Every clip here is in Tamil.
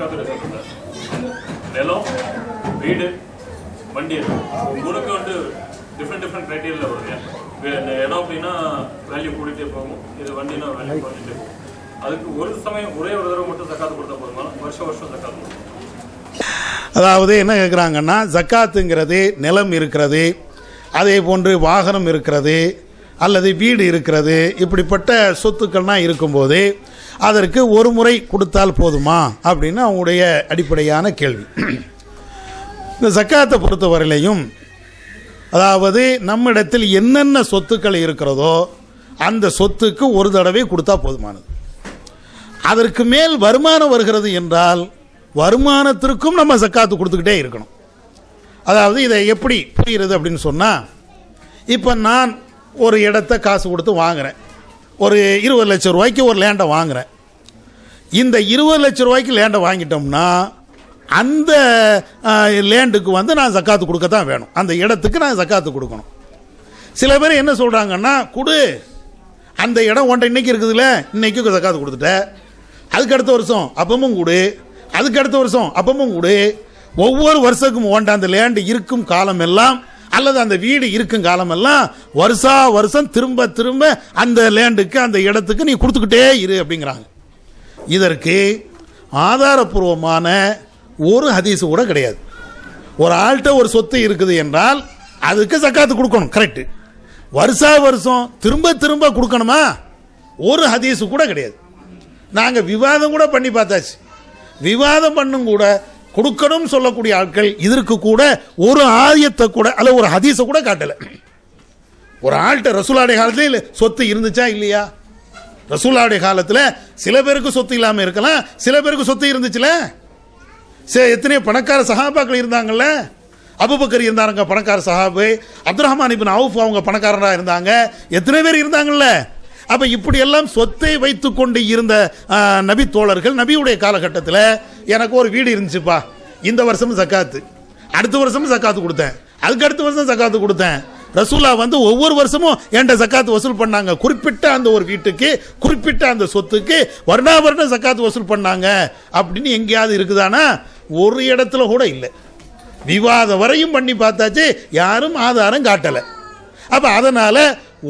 சக்காத்துடைய சட்டத்தை நிலம், வீடு, வண்டி மூணுக்கு வந்து டிஃப்ரெண்ட் கிரைட்டீரியாவில் வருங்க. இடம் அப்படின்னா வேல்யூ கூட்டிகிட்டே போகும், இது வண்டினா வேல்யூ குறைஞ்சிட்டே போகும். அதுக்கு ஒரு சமயம் ஒரே ஒரு தடவை மட்டும் சக்காத்து கொடுத்தா போதுமா, வருஷம் சக்காத்து கொடுக்கும்? அதாவது என்ன கேட்குறாங்கன்னா, ஜக்காத்துங்கிறது நிலம் இருக்கிறது, அதே போன்று வாகனம் இருக்கிறது, அல்லது வீடு இருக்கிறது, இப்படிப்பட்ட சொத்துக்கள்லாம் இருக்கும்போது அதற்கு ஒரு முறை கொடுத்தால் போதுமா அப்படின்னு அவங்களுடைய அடிப்படையான கேள்வி. இந்த ஜக்காத்தை பொறுத்தவரையிலையும், அதாவது நம்மிடத்தில் என்னென்ன சொத்துக்கள் இருக்கிறதோ அந்த சொத்துக்கு ஒரு தடவை கொடுத்தா போதுமானது. அதற்கு மேல் வருமானம் வருகிறது என்றால் வருமானத்திற்கும் நம்ம ஜக்காத்து கொடுத்துக்கிட்டே இருக்கணும். அதாவது இதை எப்படி புரிகிறது அப்படின்னு சொன்னால், இப்போ நான் ஒரு இடத்த காசு கொடுத்து வாங்குகிறேன், ஒரு 20 லட்சம் ரூபாய்க்கு ஒரு லேண்டை வாங்குகிறேன். இந்த 20 லட்சம் ரூபாய்க்கு லேண்டை வாங்கிட்டோம்னா அந்த லேண்டுக்கு வந்து நான் ஜக்காத்து கொடுக்க தான் வேணும், அந்த இடத்துக்கு நான் ஜக்காத்து கொடுக்கணும். சில பேர் என்ன சொல்கிறாங்கன்னா, கொடு, அந்த இடம் ஒன்றை இன்றைக்கி இருக்குதுல்ல, இன்றைக்கி ஜக்காத்து கொடுத்துட்டேன், அதுக்கு அடுத்த வருஷம் அப்பமும் கொடு, அதுக்கு அடுத்த வருஷம் அப்பமும் கொடு, ஒவ்வொரு வருஷத்துக்கும் ஓண்ட அந்த லேண்டு இருக்கும் காலம் எல்லாம் அல்லது அந்த வீடு இருக்கும் காலமெல்லாம் வருஷம் திரும்ப திரும்ப அந்த லேண்டுக்கு அந்த இடத்துக்கு நீ கொடுத்துக்கிட்டே இரு அப்படிங்கிறாங்க. இதற்கு ஆதாரபூர்வமான ஒரு ஹதீஸ் கூட கிடையாது. ஒரு ஆள்கிட்ட ஒரு சொத்து இருக்குது என்றால் அதுக்கு ஜக்காத்து கொடுக்கணும், கரெக்டு. வருஷம் திரும்ப திரும்ப கொடுக்கணுமா, ஒரு ஹதீஸ் கூட கிடையாது. நாங்கள் விவாதம் கூட பண்ணி பார்த்தாச்சு, விவாதம் பண்ணும் கூட கொடுக்கணும் சொல்லக்கூடிய ஆட்கள் இதற்கு கூட ஒரு ஆயத்தை கூட அல்ல ஒரு ஹதீஸை கூட காட்டலை. ஒரு ஆள்கிட்ட ரசூலுல்லாஹி காலத்தில் சொத்து இருந்துச்சா இல்லையா? ரசூலுல்லாஹி காலத்தில் சில பேருக்கு சொத்து இல்லாமல் இருக்கலாம், சில பேருக்கு சொத்து இருந்துச்சுல. எத்தனையோ பணக்கார சஹாபாக்கள் இருந்தாங்கல்ல. அபூபக்கர் இருந்தாங்க பணக்கார சஹாபு, அப்துல் ரஹ்மான் இப்னு அவுஃப் அவங்க பணக்காரராக இருந்தாங்க, எத்தனை பேர் இருந்தாங்கல்ல. அப்போ இப்படியெல்லாம் சொத்தை வைத்து கொண்டு இருந்த நபி தோழர்கள் நபியுடைய காலகட்டத்தில் எனக்கு ஒரு வீடு இருந்துச்சுப்பா, இந்த வருஷமும் ஜக்காத்து, அடுத்த வருஷமும் ஜக்காத்து கொடுத்தேன், அதுக்கு அடுத்த வருஷம் ஜக்காத்து கொடுத்தேன். ரசூலா வந்து ஒவ்வொரு வருஷமும் என்கிட்ட ஜக்காத்து வசூல் பண்ணாங்க. குறிப்பிட்ட அந்த ஒரு வீட்டுக்கு குறிப்பிட்ட அந்த சொத்துக்கு வருடம் ஜக்காத்து வசூல் பண்ணாங்க அப்படின்னு எங்கேயாவது இருக்குதானா? ஒரு இடத்துல கூட இல்லை. விவாதம் வரையும் பண்ணி பார்த்தாச்சு, யாரும் ஆதாரம் காட்டலை. அப்போ அதனால்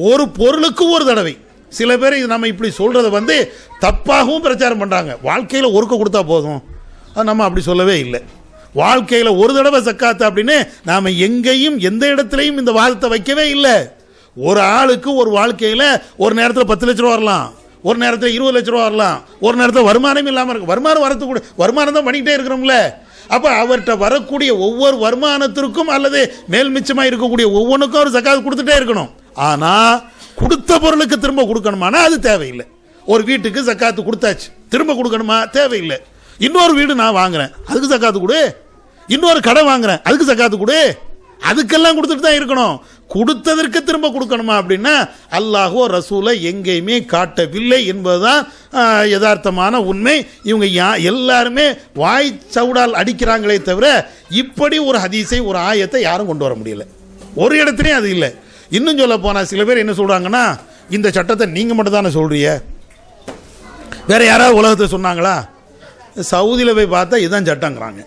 ஒரு பொருளுக்கு ஒரு தடவை சில பேர் இது நம்ம இப்படி சொல்கிறத வந்து தப்பாகவும் பிரச்சாரம் பண்ணுறாங்க. வாழ்க்கையில் ஒருக்க கொடுத்தா போதும், அது நம்ம அப்படி சொல்லவே இல்லை. வாழ்க்கையில் ஒரு தடவை ஜக்காத்து அப்படின்னு நாம் எங்கேயும் எந்த இடத்துலையும் இந்த வாதத்தை வைக்கவே இல்லை. ஒரு ஆளுக்கு ஒரு வாழ்க்கையில் ஒரு நேரத்தில் 10 லட்ச ரூபா வரலாம், ஒரு நேரத்தில் 20 லட்ச ரூபா வரலாம், ஒரு நேரத்தில் வருமானம் இல்லாமல் இருக்கும். வருமானம் வரது கூட வருமானம் தான் பண்ணிக்கிட்டே இருக்கிறோம்ல. அப்போ அவர்கிட்ட வரக்கூடிய ஒவ்வொரு வருமானத்திற்கும் அல்லது மேல் மிச்சமாக இருக்கக்கூடிய ஒவ்வொன்றுக்கும் அவர் ஜக்காத்து கொடுத்துட்டே இருக்கணும். ஆனால் கொடுத்த பொருளுக்கு திரும்ப கொடுக்கணுமானா அது தேவையில்லை. ஒரு வீட்டுக்கு ஜக்காத்து கொடுத்தாச்சு, திரும்ப கொடுக்கணுமா? தேவையில்லை. இன்னொரு வீடு நான் வாங்குறேன், அதுக்கு ஜக்காத்து கொடு. இன்னொரு கடை வாங்குறேன், அதுக்கு ஜக்காத்து கொடு. அதுக்கெல்லாம் கொடுத்துட்டு தான் இருக்கணும். கொடுத்ததற்கு திரும்ப கொடுக்கணுமா அப்படின்னா அல்லாஹோ ரசூலை எங்கேயுமே காட்டவில்லை என்பதுதான் யதார்த்தமான உண்மை. இவங்க எல்லாருமே வாய் சவுடால் அடிக்கிறாங்களே தவிர இப்படி ஒரு ஹதீஸை ஒரு ஆயத்தை யாரும் கொண்டு வர முடியல, ஒரு இடத்துலையும் அது இல்லை. இன்னும் சொல்ல போனால் சில பேர் என்ன சொல்கிறாங்கன்னா, இந்த சட்டத்தை நீங்கள் மட்டும் தானே சொல்கிறீங்க, வேற யாராவது உலகத்தை சொன்னாங்களா? சவுதியில் போய் பார்த்தா இதுதான் சட்டங்கிறாங்க.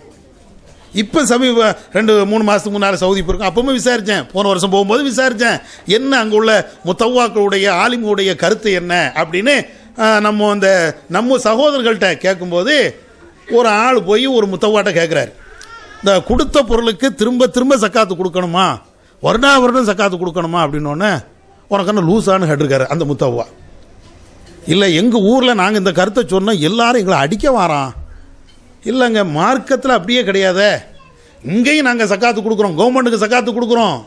இப்போ சமீப 2-3 மாதத்துக்கு முன்னால் சவுதி போயிருக்கோம், அப்பவும் விசாரித்தேன், போன வருஷம் போகும்போது விசாரித்தேன், என்ன அங்கே உள்ள முத்தவ்வாக்களுடைய ஆலிமுடைய கருத்து என்ன அப்படின்னு. நம்ம சகோதரர்கள்ட்ட கேட்கும்போது ஒரு ஆள் போய் ஒரு முத்தவ்வாட்ட கேட்குறாரு, இந்த கொடுத்த பொருளுக்கு திரும்ப திரும்ப ஜக்காத்து கொடுக்கணுமா, வருடம் ஜக்காத்து கொடுக்கணுமா அப்படின்னோடனே உனக்கு என்ன லூஸானு கேட்டிருக்காரு அந்த முத்தவ்வா. இல்லை, எங்கள் ஊரில் நாங்கள் இந்த கருத்தை சொன்னோம், எல்லாரும் எங்களை அடிக்க வாரான். இல்லைங்க, மார்க்கத்தில் அப்படியே கிடையாது, இங்கேயும் நாங்கள் ஜக்காத்து கொடுக்குறோம், கவர்மெண்ட்டுக்கு ஜக்காத்து கொடுக்குறோம்.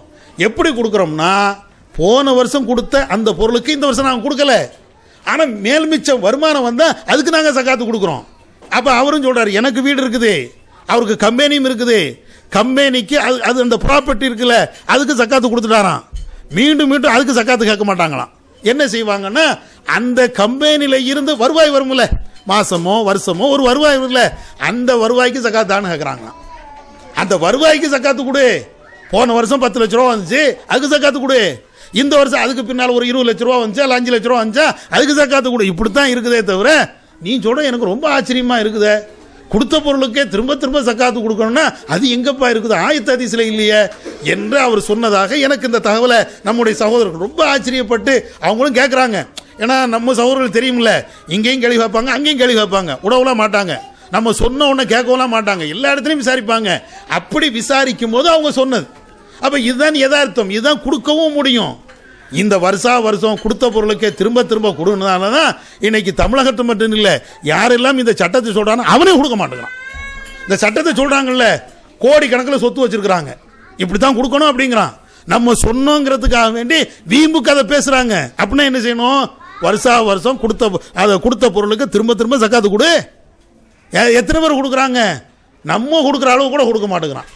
எப்படி கொடுக்குறோம்னா, போன வருஷம் கொடுத்த அந்த பொருளுக்கு இந்த வருஷம் நாங்கள் கொடுக்கல, ஆனால் மேல் மிச்சம் வருமானம் வந்தால் அதுக்கு நாங்கள் ஜக்காத்து கொடுக்குறோம். அப்போ அவரும் சொல்கிறார், எனக்கு வீடு இருக்குது, அவருக்கு கம்பெனியும் இருக்குது, கம்பெனிக்கு அது அந்த ப்ராப்பர்ட்டி இருக்குல்ல அதுக்கு ஜக்காத்து கொடுத்துட்டாராம். மீண்டும் அதுக்கு ஜக்காத்து கேட்க மாட்டாங்களாம். என்ன செய்வாங்கன்னா, அந்த கம்பெனியில் இருந்து வருவாய் வரும்ல, மாசமோ வருஷமோ ஒரு வருவாய் இல்லை, அந்த வருவாய்க்கு ஜக்காத்தான்னு கேட்குறாங்களாம். அந்த வருவாய்க்கு ஜக்காத்து கொடு. போன வருஷம் 10 லட்ச ரூபா வந்துச்சு, அதுக்கு ஜக்காத்து கொடு. இந்த வருஷம் அதுக்கு பின்னால் ஒரு 20 லட்ச ரூபா வந்துச்சு, அல்ல 5 லட்ச ரூபா வந்துச்சா அதுக்கு ஜக்காத்து கொடு. இப்படித்தான் இருக்குதே தவிர, நீ சொல்ற எனக்கு ரொம்ப ஆச்சரியமா இருக்குதே, கொடுத்த பொருளுக்கே திரும்ப திரும்ப சக்காத்து கொடுக்கணும்னா அது எங்கப்பா இருக்குது, ஆயத்த ஹதீஸ்ல இல்லையே என்று அவர் சொன்னதாக எனக்கு இந்த தகவலை நம்முடைய சகோதரர்கள் ரொம்ப ஆச்சரியப்பட்டு அவங்களும் கேட்குறாங்க. ஏன்னா நம்ம சகோதரர்கள் தெரியுமில்ல, இங்கேயும் கேள்வி கேட்பாங்க, அங்கேயும் கேள்வி கேட்பாங்க, உடவுலாம் மாட்டாங்க, நம்ம சொன்ன உடனே கேட்கவும் மாட்டாங்க, எல்லா இடத்துலையும் விசாரிப்பாங்க. அப்படி விசாரிக்கும் போது அவங்க சொன்னது. அப்போ இதுதான் யதார்த்தம், இதுதான் கொடுக்கவும் முடியும். இந்த வருஷம் கொடுத்த பொருளுக்கே திரும்ப திரும்ப கொடுனால தான் இன்னைக்கு தமிழகத்து மட்டும் இல்லை, யாரெல்லாம் இந்த சட்டத்தை சொல்றானோ அவனே கொடுக்க மாட்டேங்கிறான். இந்த சட்டத்தை சொல்றாங்கல்ல, கோடி கணக்கில் சொத்து வச்சிருக்கிறாங்க, இப்படித்தான் கொடுக்கணும் அப்படிங்கிறான். நம்ம சொன்னோங்கிறதுக்காக வேண்டி வீம்பு கதை பேசுறாங்க. அப்படின்னா என்ன செய்யணும், வருஷம் கொடுத்த பொருளுக்கு திரும்ப திரும்ப சக்காத்து கொடு. எத்தனை பேர் கொடுக்குறாங்க? நம்ம கொடுக்குற அளவு கூட கொடுக்க மாட்டேங்கிறான்.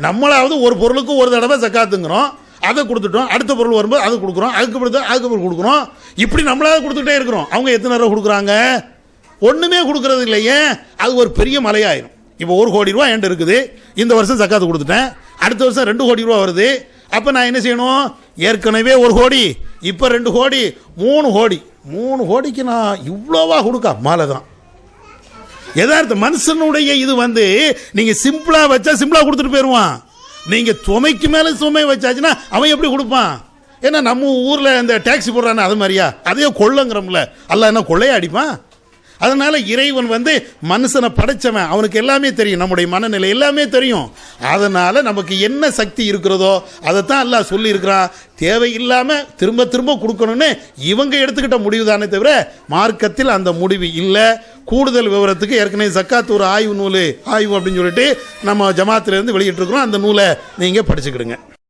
நம்மளாவது ஒரு பொருளுக்கு ஒரு தடவை சக்காத்துங்கிறோம், அதை கொடுத்துட்டோம், அடுத்த பொருள் வரும்போது அது கொடுக்குறோம், அதுக்கு கொடுக்குறோம், இப்படி நம்மளாவது கொடுத்துட்டே இருக்கிறோம். அவங்க எத்தனை தடவை கொடுக்குறாங்க? ஒன்றுமே கொடுக்கறது இல்லையே. அது ஒரு பெரிய மலையாயிரும். இப்போ 1 கோடி ரூபா என்கிட்ட இருக்குது, இந்த வருஷம் சக்காத்து கொடுத்துட்டேன், அடுத்த வருஷம் 2 கோடி ரூபா வருது. அப்போ நான் என்ன செய்யணும், ஏற்கனவே 1 கோடி, இப்போ 2 கோடி, 3 கோடி. 3 கோடிக்கு நான் இவ்வளோவா கொடுக்க மாலை தான். யதார்த்த மனுஷனுடைய இது நீங்க சிம்பிளா வச்சா சிம்பிளா கொடுத்துட்டு போயிடுவான். நீங்க சுமைக்கு மேல சுமை வச்சாச்சுன்னா அவன் எப்படி கொடுப்பான்? ஏன்னா நம்ம ஊர்ல இந்த டாக்ஸி போடுறானே அது மாதிரியா, அதையோ கொள்ளைங்கிறோம்ல, அல்ல என்ன கொள்ளைய அடிப்பான்? அதனால இறைவன் மனுஷனை படைச்சவன், அவனுக்கு எல்லாமே தெரியும், நம்முடைய மனநிலை எல்லாமே தெரியும். அதனால நமக்கு என்ன சக்தி இருக்கிறதோ அதைத்தான் அல்லாஹ் சொல்லி இருக்கிறான். தேவையில்லாம திரும்ப திரும்ப கொடுக்கணும்னு இவங்க எடுத்துக்கிட்ட முடிவு தானே தவிர மார்க்கத்தில் அந்த முடிவு இல்லை. கூடுதல் விவரத்துக்கு ஏற்கனவே ஜக்காத் ஒரு ஆய்வு அப்படின்னு சொல்லிட்டு நம்ம ஜமாத்திலிருந்து வெளியிட்டு இருக்கிறோம். அந்த நூலை நீங்க படிச்சுக்கிடுங்க.